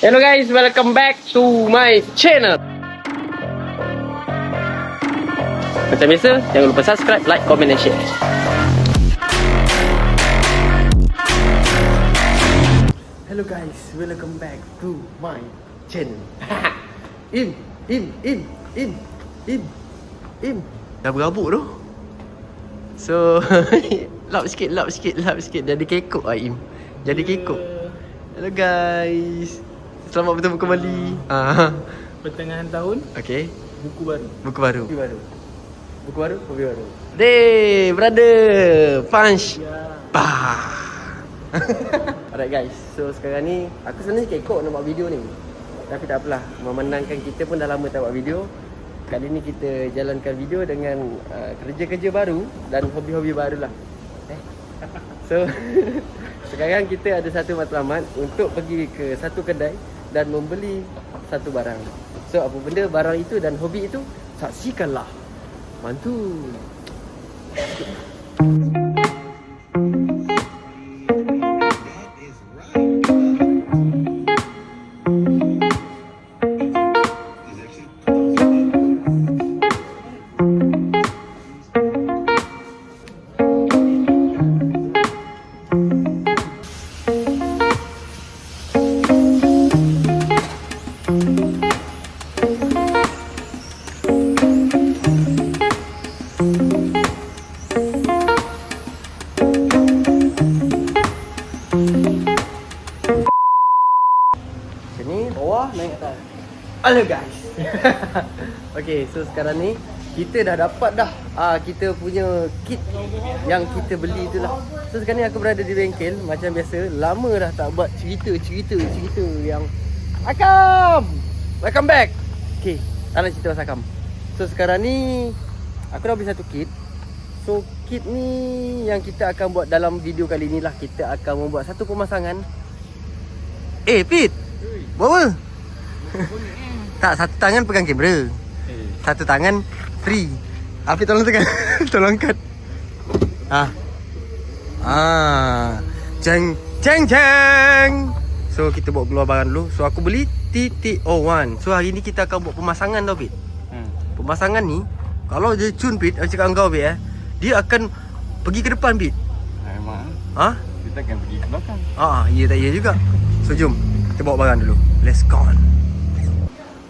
Hello guys, welcome back to my channel. Macam biasa, jangan lupa subscribe, like, comment dan share. Hello guys, welcome back to my channel. Im. Dah berabuk tu. So, lap sikit. Jadi kekok lah Im. Jadi kekok. Hello guys. Selamat bertemu kembali. Pertengahan tahun, Okay. buku baru. Buku baru. Kopi baru. Day, brother. Punch. Ya. Bah. Alright guys. So sekarang ni aku sebenarnya kekok nak buat video ni. Tapi tak apalah. Memenangkan kita pun dah lama tak buat video. Kali ni kita jalankan video dengan kerja-kerja baru dan hobi-hobi baru lah. So sekarang kita ada satu matlamat untuk pergi ke satu kedai dan membeli satu barang. So apa benda barang itu dan hobi itu, saksikanlah. Mantul. Sini bawah naik atas. Hello guys. Okay, so sekarang ni kita dah dapat dah kita punya kit yang kita beli tu lah. So sekarang ni aku berada di bengkel. Macam biasa, lama dah tak buat cerita yang Akam, welcome back. Okay, tak nak cerita pasal Akam. So sekarang ni aku dah beli satu kit. So kit ni yang kita akan buat dalam video kali ni lah. Kita akan membuat satu pemasangan. Pit, buat apa? Tak, satu tangan pegang kamera, satu tangan free. Afi tolong tekan. Tolong cut. Ceng. So kita bawa keluar barang dulu. So aku beli TT01. So hari ni kita akan buat pemasangan tau Pit. Pemasangan ni kalau dia cun Pit, aku cakap kau Pit dia akan pergi ke depan Pit. Memang. Kita akan pergi ke belakang. Ya tak ya juga. So jom kita bawa barang dulu. Let's go on.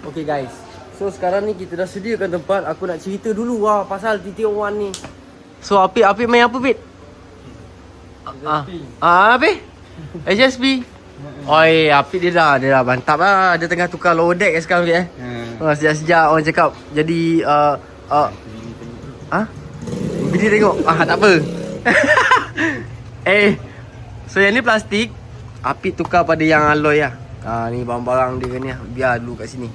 Okay guys, so sekarang ni kita dah sediakan tempat. Aku nak cerita dulu pasal TT01 ni. So Apik main apa Pit? Apik? HSP. Oi, Apik dia dah mantap lah. Dia tengah tukar lower deck sekarang Pit sejak-sejak orang cakap jadi bini tengok. Tak apa. So yang ni plastik. Apik tukar pada yang alloy lah. Ni barang-barang dia ni lah. Biar dulu kat sini.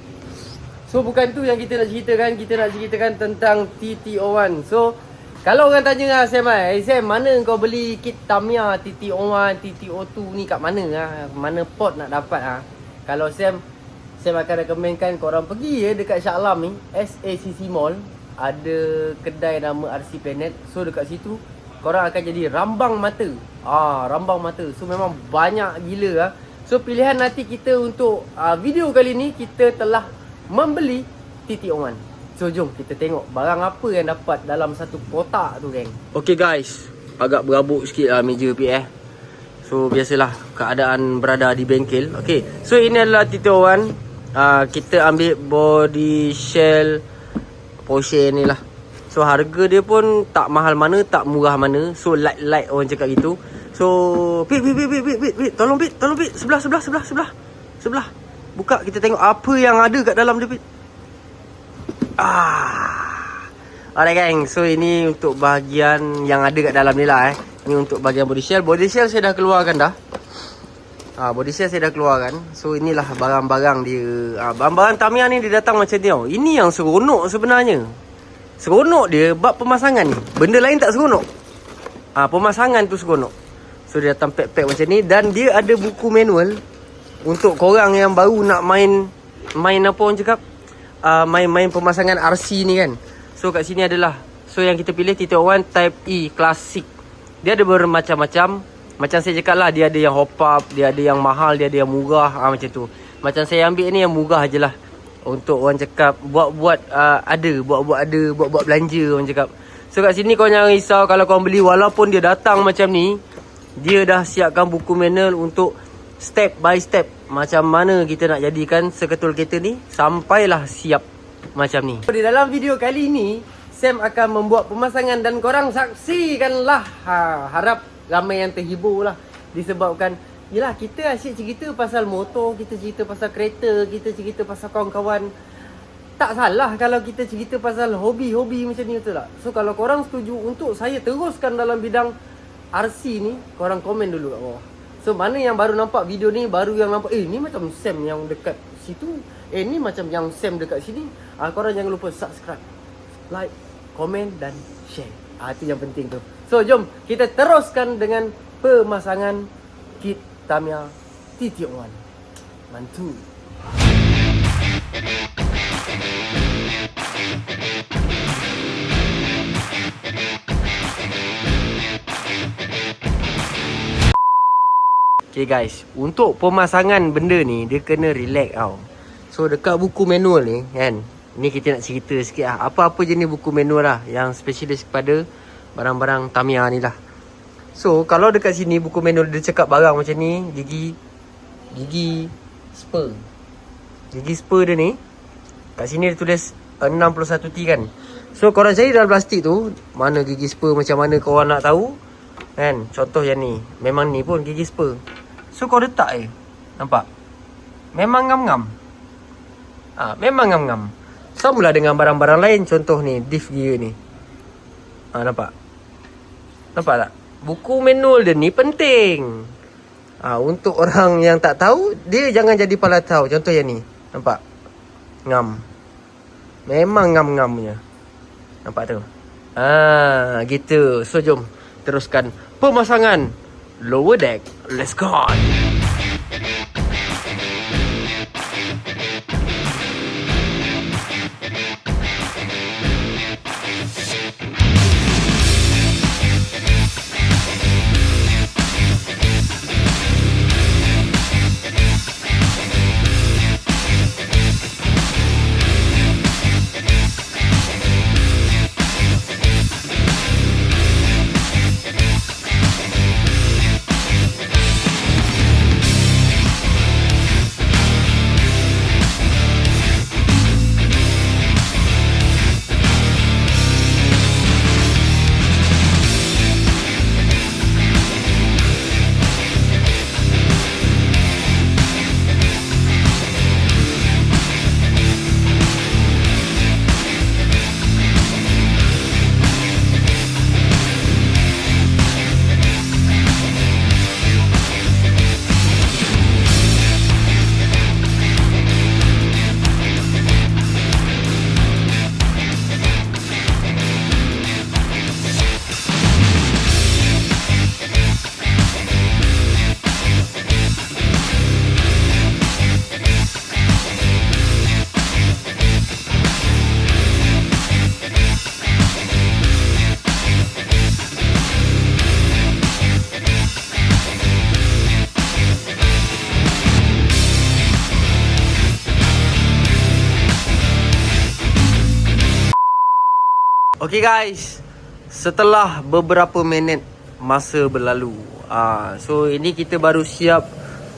So bukan tu yang kita nak ceritakan. Kita nak ceritakan tentang TT01. So kalau orang tanya lah Sam, Sam mana kau beli kit Tamiya TT01, TT02 ni kat mana mana port nak dapat Kalau Sam akan rekomenkan korang pergi dekat Shah Alam ni, SACC Mall. Ada kedai nama RC Planet. So dekat situ korang akan jadi rambang mata. Rambang mata. So memang banyak gila So pilihan nanti kita untuk video kali ni, kita telah membeli TT01. So jom kita tengok barang apa yang dapat dalam satu kotak tu geng. Okay guys, agak berabuk sikit lah meja Pit So biasalah keadaan berada di bengkel. Okay, so ini adalah TT01. Kita ambil body shell Porsche ni lah. So harga dia pun tak mahal mana, tak murah mana. So light orang cakap gitu. So Pit, tolong Pit. Sebelah. Buka, kita tengok apa yang ada kat dalam dia Pit. Alright gang, so ini untuk bahagian yang ada kat dalam ni lah Ini untuk bahagian body shell. Body shell saya dah keluarkan dah. Body shell saya dah keluarkan. So inilah barang-barang dia. Barang-barang Tamiya ni dia datang macam ni tau. Ini yang seronok sebenarnya. Seronok dia bab pemasangan ni. Benda lain tak seronok. Pemasangan tu seronok. So dia datang pack-pack macam ni. Dan dia ada buku manual untuk korang yang baru nak main apa orang cakap, main pemasangan RC ni kan. So kat sini adalah, so yang kita pilih TT01 Type E Classic. Dia ada bermacam-macam. Macam saya cakap lah, dia ada yang hop up, dia ada yang mahal, dia ada yang murah, macam tu. Macam saya ambil ni yang murah je lah. Untuk orang cakap buat-buat buat-buat belanja orang cakap. So kat sini kau jangan risau kalau kau beli, walaupun dia datang macam ni, dia dah siapkan buku manual untuk step by step macam mana kita nak jadikan seketul kereta ni sampailah siap macam ni. Di dalam video kali ni Sam akan membuat pemasangan dan korang saksikanlah. Harap ramai yang terhibur lah. Disebabkan yelah, kita asyik cerita pasal motor, kita cerita pasal kereta, kita cerita pasal kawan-kawan. Tak salah kalau kita cerita pasal hobi-hobi macam ni, betul tak? So kalau korang setuju untuk saya teruskan dalam bidang RC ni, korang komen dulu kat bawah. So mana yang baru nampak video ni, baru yang nampak ni macam Sam yang dekat situ, ni macam yang Sam dekat sini, korang jangan lupa subscribe, like, komen dan share. Itu yang penting tu. So jom kita teruskan dengan pemasangan kit Tamiya TT01. Mantul. Okay guys, untuk pemasangan benda ni dia kena relax tau. So dekat buku manual ni kan, ni kita nak cerita sikit lah. Apa-apa jenis buku manual lah yang spesialis kepada barang-barang Tamiya ni lah. So kalau dekat sini buku manual dia cakap barang macam ni, gigi spur. Gigi spur dia ni kat sini dia tulis 61T kan. So korang cari dalam plastik tu, mana gigi spur macam mana korang nak tahu kan. Contoh yang ni, memang ni pun gigi spur. So kau letak nampak? Memang ngam-ngam. Memang ngam-ngam. Samalah dengan barang-barang lain. Contoh ni, diff gear ni. Nampak? Nampak tak? Buku manual dia ni penting. Untuk orang yang tak tahu, dia jangan jadi pala tahu. Contoh yang ni. Nampak? Ngam. Memang ngam-ngam punya. Nampak tu? Gitu. So jom teruskan pemasangan lower deck. Let's go. Okay guys, setelah beberapa minit masa berlalu, so ini kita baru siap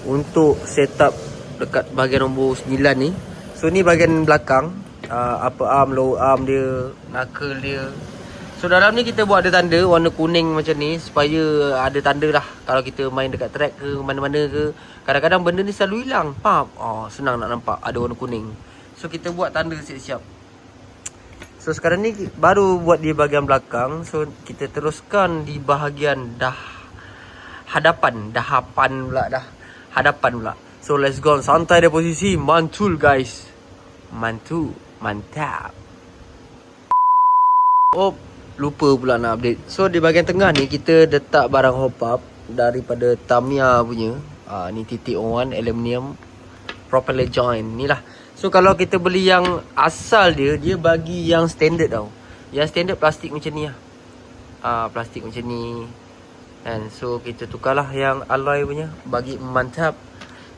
untuk setup dekat bahagian nombor 9 ni. So ni bahagian belakang, upper arm, lower arm dia, knuckle dia. So dalam ni kita buat ada tanda warna kuning macam ni, supaya ada tanda lah kalau kita main dekat track ke mana-mana ke. Kadang-kadang benda ni selalu hilang, faham? Senang nak nampak ada warna kuning. So kita buat tanda siap-siap. So sekarang ni baru buat di bahagian belakang. So kita teruskan di bahagian hadapan pula. So let's go. Santai dia posisi. Mantul guys. Mantul. Mantap. Lupa pula nak update. So di bahagian tengah ni kita letak barang hop up daripada Tamiya punya. Ni TT01 aluminium propeller joint ni lah. So kalau kita beli yang asal dia bagi yang standard tau. Yang standard plastik macam ni lah. Plastik macam ni. And so kita tukarlah yang alloy punya bagi mantap.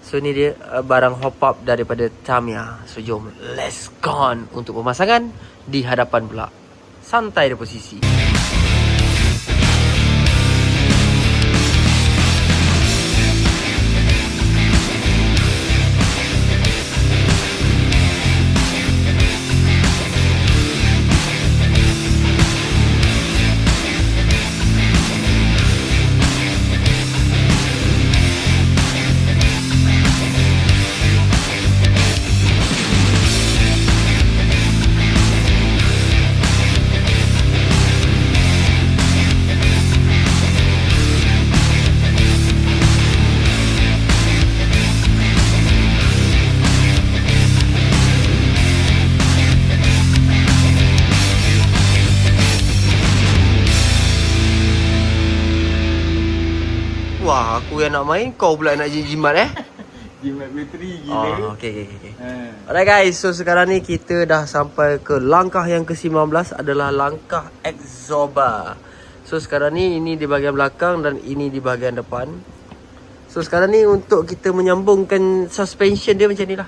So ni dia barang hop up daripada Tamiya. So jom, let's go untuk pemasangan di hadapan pula. Santai dia posisi. Wah, aku yang nak main, kau pula nak jimat Jimat bateri gila. Okay. Alright guys, so sekarang ni kita dah sampai ke langkah yang ke-19 adalah langkah exober. So sekarang ni ini di bahagian belakang dan ini di bahagian depan. So sekarang ni untuk kita menyambungkan suspension dia macam ni lah.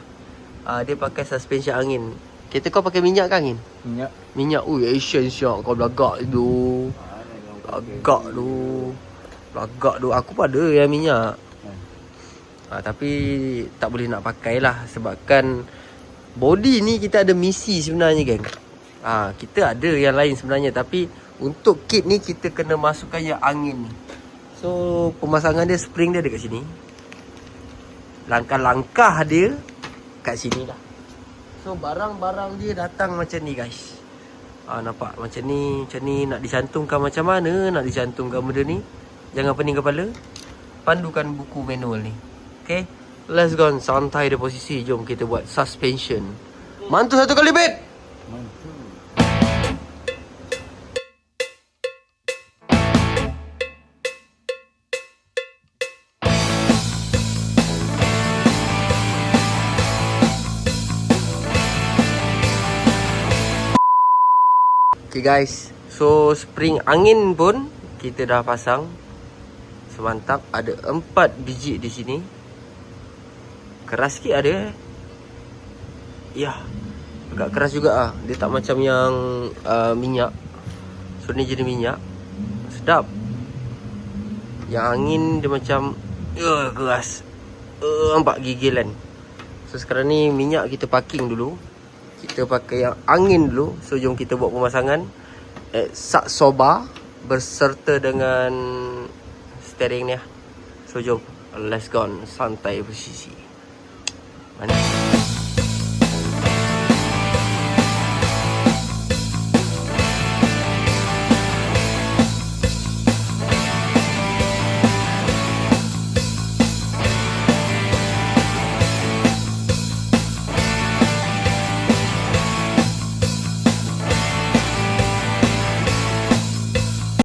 Dia pakai suspension angin. Kereta kau pakai minyak ke angin? Minyak, Asian siap. Kau belagak tu. Belagak tu. Aku pun ada yang minyak. Tapi tak boleh nak pakai lah. Sebabkan body ni kita ada misi sebenarnya geng. Kita ada yang lain sebenarnya. Tapi untuk kit ni kita kena masukkan yang angin ni. So pemasangan dia, spring dia ada kat sini. Langkah-langkah dia kat sini lah. So barang-barang dia datang macam ni guys. Nampak macam ni nak dicantumkan macam mana, nak dicantumkan benda ni. Jangan pening kepala. Pandukan buku manual ni. Okay, let's go. Santai dia posisi. Jom kita buat suspension. Mantu satu kali bet. Okay guys, so spring angin pun kita dah pasang. Semantap. Ada 4 biji di sini. Keras sikit ada Ya, agak keras juga ah. Dia tak macam yang minyak. So ni jadi minyak. Sedap. Yang angin dia macam keras. Nampak gigilan. So sekarang ni minyak kita parking dulu. Kita pakai yang angin dulu. So jom kita buat pemasangan Saxoba berserta dengan steering ni. So jom, let's go. Santai posisi. Mana?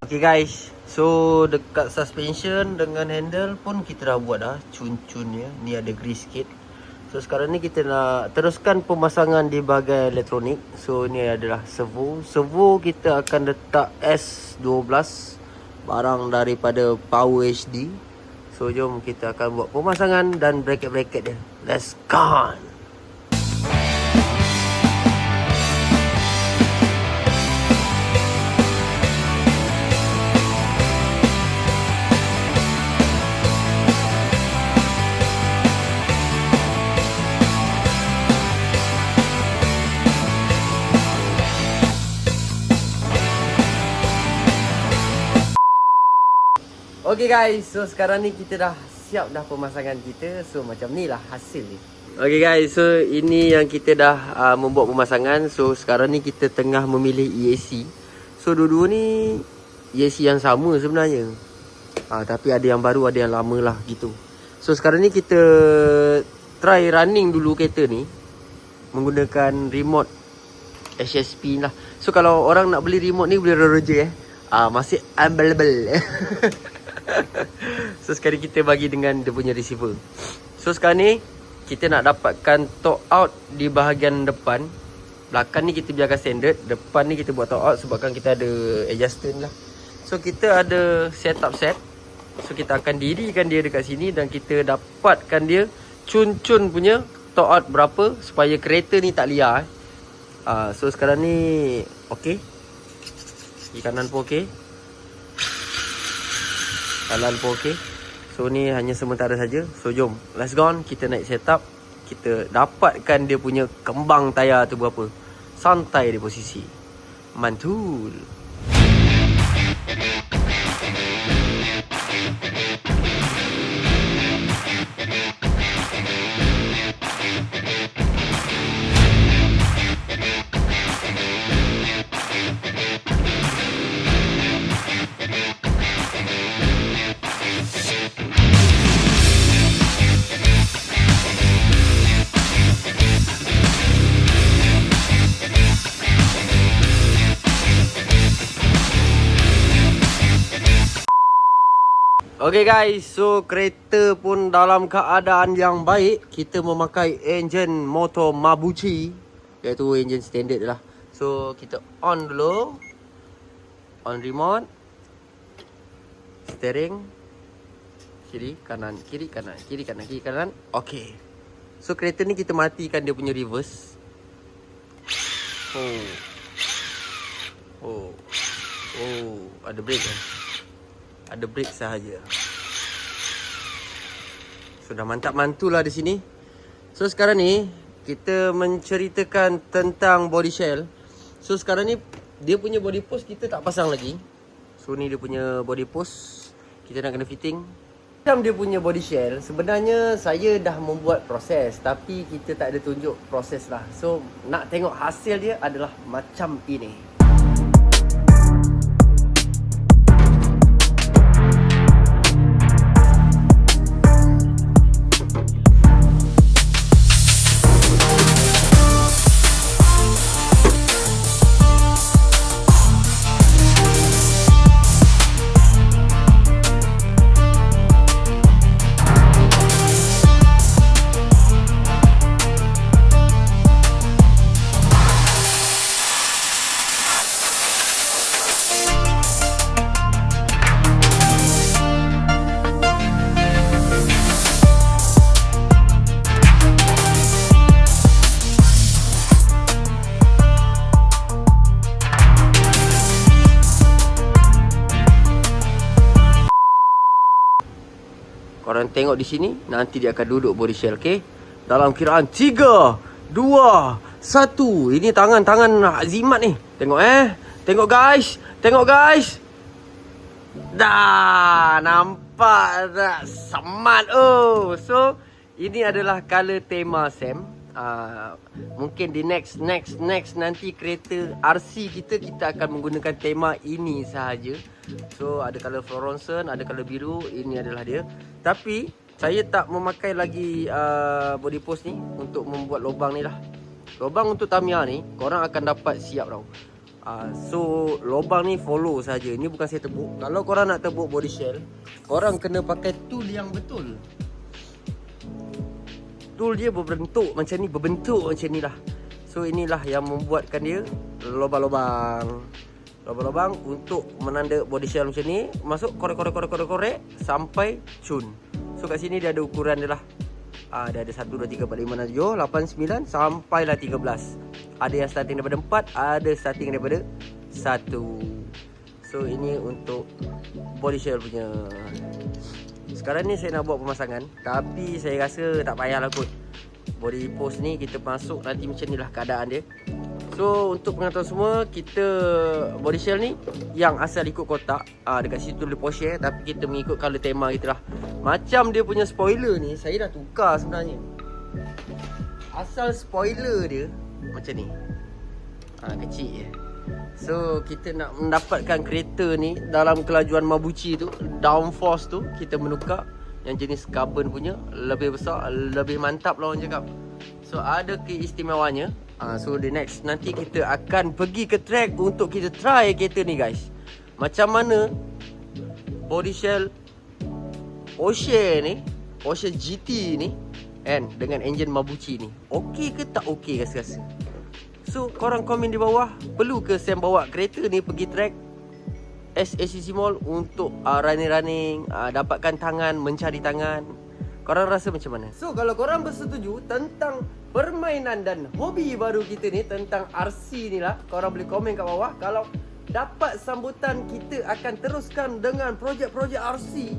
Okay guys, so dekat suspension dengan handle pun kita dah buat dah cun-cunnya. Ni ada grease kit. So sekarang ni kita nak teruskan pemasangan di bahagian elektronik. So ni adalah servo. Servo kita akan letak S12, barang daripada Power HD. So jom kita akan buat pemasangan dan bracket-bracket dia. Let's go. Okay guys, so sekarang ni kita dah siap dah pemasangan kita. So macam ni lah hasil ni. Okay guys, so ini yang kita dah membuat pemasangan. So sekarang ni kita tengah memilih EAC. So dua-dua ni EAC yang sama sebenarnya. Tapi ada yang baru, ada yang lama lah gitu. So sekarang ni kita try running dulu kereta ni menggunakan remote HSP lah. So kalau orang nak beli remote ni boleh roger masih available. So sekarang kita bagi dengan dia punya receiver. So sekarang ni kita nak dapatkan torque out di bahagian depan. Belakang ni kita biarkan standard. Depan ni kita buat torque out sebabkan kita ada adjuster lah. So kita ada setup set. So kita akan dirikan dia dekat sini dan kita dapatkan dia Cun punya talk out berapa supaya kereta ni tak liar. So sekarang ni okey. Kiri kanan pun okey. Kanan pun okey. So ni hanya sementara saja. So jom, let's go on. Kita naik setup. Kita dapatkan dia punya kembang tayar tu berapa. Santai di posisi. Mantul. Okay guys, so kereta pun dalam keadaan yang baik. Kita memakai enjin motor Mabuchi, iaitu enjin standard lah. So kita on dulu. On remote. Steering. Kiri, kanan, kiri, kanan, kiri, kanan, kiri, kanan. Okay. So kereta ni kita matikan dia punya reverse. Oh, ada brake kan? Ada brake sahaja. Sudah mantap mantul lah di sini. So sekarang ni kita menceritakan tentang body shell. So sekarang ni dia punya body post kita tak pasang lagi. So ni dia punya body post. Kita nak kena fitting. Macam dia punya body shell, sebenarnya saya dah membuat proses, tapi kita tak ada tunjuk proses lah. So nak tengok hasil dia adalah macam ini. Korang tengok di sini, nanti dia akan duduk body shell, okey? Dalam kiraan 3, 2, 1. Ini tangan-tangan Azimat ni. Tengok Tengok guys. Tengok guys. Dah nampak tak? Semat So, ini adalah color tema Sam. Mungkin di next nanti kereta RC kita akan menggunakan tema ini sahaja. So ada color fluorescent, ada color biru, ini adalah dia. Tapi saya tak memakai lagi body post ni untuk membuat lubang ni lah. Lubang untuk Tamiya ni korang akan dapat siap tau. So lubang ni follow saja. Ini bukan saya tebuk. Kalau korang nak tebuk body shell, korang kena pakai tool yang betul. Tool dia berbentuk macam ni lah. So inilah yang membuatkan dia lubang-lubang untuk menanda body shell macam ni. Masuk korek sampai cun. So kat sini dia ada ukuran dia lah. Dia ada 1, 2, 3, 4, 5, 6, 7, 8, 9 sampailah 13. Ada yang starting daripada 4, ada starting daripada 1. So ini untuk body shell punya. Sekarang ni saya nak buat pemasangan, tapi saya rasa tak payahlah kot. Body post ni kita masuk nanti macam ni lah keadaan dia. So untuk pengetahuan semua, kita body shell ni yang asal ikut kotak. Dekat situ tulis Porsche, tapi kita mengikut color tema kita lah. Macam dia punya spoiler ni, saya dah tukar sebenarnya. Asal spoiler dia macam ni, kecil je. So kita nak mendapatkan kereta ni dalam kelajuan Mabuchi tu, downforce tu, kita menukar yang jenis carbon punya, lebih besar, lebih mantap lah orang cakap. So ada keistimewanya. So the next nanti kita akan pergi ke track untuk kita try kereta ni guys. Macam mana body shell Porsche ni, Porsche GT ni kan, dengan enjin Mabuchi ni, okey ke tak okey rasa-rasa. So korang komen di bawah, perlu ke Sam bawa kereta ni pergi track SACC Mall untuk running-running, dapatkan tangan, mencari tangan. Korang rasa macam mana? So kalau korang bersetuju tentang permainan dan hobi baru kita ni, tentang RC ni lah, korang boleh komen kat bawah. Kalau dapat sambutan, kita akan teruskan dengan projek-projek RC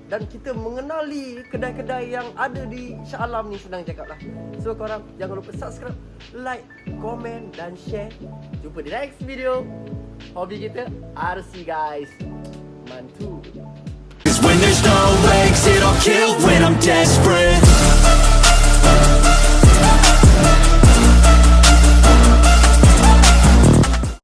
dan kita mengenali kedai-kedai yang ada di Shah Alam ni, senang cakap lah. So korang jangan lupa subscribe, like, komen dan share. Jumpa di next video. Hobi kita RC guys. Mantul. Cause when there's no exit, I'll kill when I'm desperate.